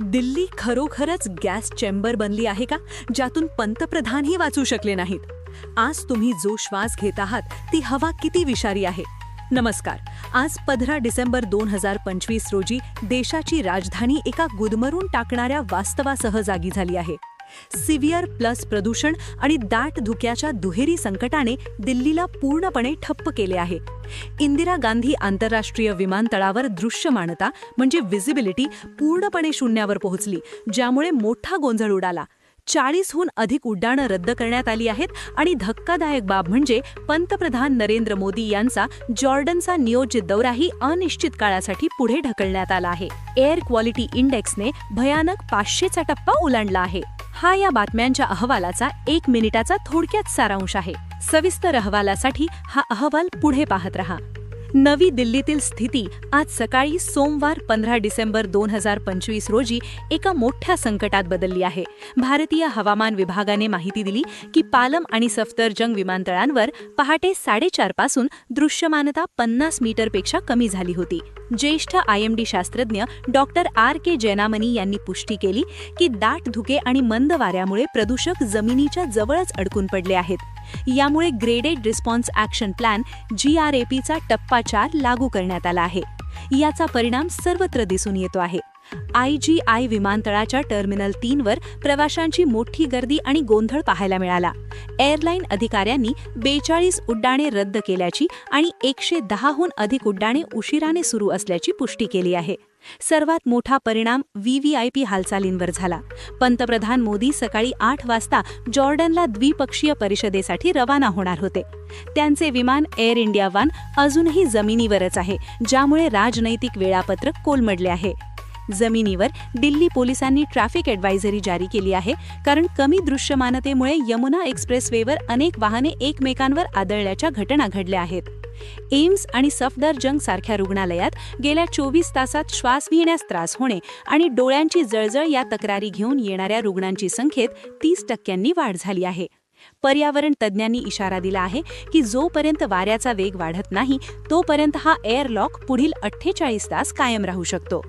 दिल्ली खरोखरच gas chamber बनली आहे का, ज्यातून पंतप्रधानही वाचू शकले नाहीत? आज तुम्ही जो श्वास घेत आहात ती हवा किती विषारी आहे. नमस्कार. आज 15 डिसेंबर 2025 रोजी देशाची राजधानी एका गुदमरून टाकणाऱ्या वास्तवासह जागी झाली आहे. सिव्हिअर प्लस प्रदूषण आणि दाट धुक्याच्या दुहेरी संकटाने दिल्लीला पूर्णपणे ठप्प केले आहे. इंदिरा गांधी आंतरराष्ट्रीय विमानतळावर दृश्यमानता म्हणजे व्हिजिबिलिटी पूर्णपणे शून्यावर पोहोचली, ज्यामुळे मोठा गोंधळ उडाला. 40हून अधिक उड्डाणं रद्द करण्यात आली आहेत आणि धक्कादायक बाब म्हणजे पंतप्रधान नरेंद्र मोदी यांचा जॉर्डनचा नियोजित दौराही अनिश्चित काळासाठी पुढे ढकलण्यात आला आहे. एअर क्वालिटी इंडेक्सने भयानक 500चा टप्पा ओलांडला आहे. हा या बातम्यांच्या अहवालाचा 1 मिनिटाचा थोडक्यात सारांश आहे. सविस्तर अहवालासाठी हा अहवाल पुढे पाहत रहा. नवी दिल्लीतील स्थिती आज सकाळी सोमवार 15 डिसेंबर 2025 रोजी एका मोठ्या संकटात बदलली आहे. भारतीय हवामान विभागाने माहिती दिली की पालम आणि सफदरजंग विमानतळांवर पहाटे 4:30 पासून दृश्यमानता 50 मीटरपेक्षा कमी झाली होती. ज्येष्ठ IMD शास्त्रज्ञ डॉक्टर RK जैनामनी यांनी पुष्टी केली की दाट धुके आणि मंद वाऱ्यामुळे प्रदूषक जमिनीच्या जवळच अडकून पडले आहेत. यामुळे ग्रेडेड रिस्पॉन्स ॲक्शन प्लॅन GRAPचा टप्पा 4 लागू करण्यात आला आहे. याचा परिणाम सर्वत्र दिसून येतो आहे. IGI विमानतळाच्या टर्मिनल 3 वर प्रवाशांची मोठी गर्दी आणि गोंधळ पाहायला मिळाला. एअरलाईन अधिकाऱ्यांनी 42 उड्डाणे रद्द केल्याची आणि 110हून अधिक उड्डाणे उशिराने सुरू असल्याची पुष्टी केली आहे. सर्वात मोठा परिणाम VVIP हालचालींवर झाला. पंतप्रधान मोदी सकाळी 8 वाजता जॉर्डनला द्विपक्षीय परिषदेसाठी रवाना होणार होते. त्यांचे विमान एअर इंडिया वन अजूनही जमिनीवरच आहे, ज्यामुळे राजनैतिक वेळापत्रक कोलमडले आहे. जमिनीवर दिल्ली पोलिसांनी ट्रॅफिक ॲडव्हायझरी जारी केली आहे, कारण कमी दृश्यमानतेमुळे यमुना एक्सप्रेसवेवर अनेक वाहने एकमेकांवर आदळल्याच्या घटना घडल्या आहेत. एम्स आणि सफदरजंग सारख्या रुग्णालयात गेल्या 24 तासात श्वास घेण्यास त्रास होणे आणि डोळ्यांची जळजळ या तक्रारी घेऊन येणाऱ्या रुग्णांची संख्येत 30% वाढ झाली आहे. पर्यावरण तज्ज्ञांनी इशारा दिला आहे की जोपर्यंत वाऱ्याचा वेग वाढत नाही तोपर्यंत हा एअरलॉक पुढील 48 तास कायम राहू शकतो.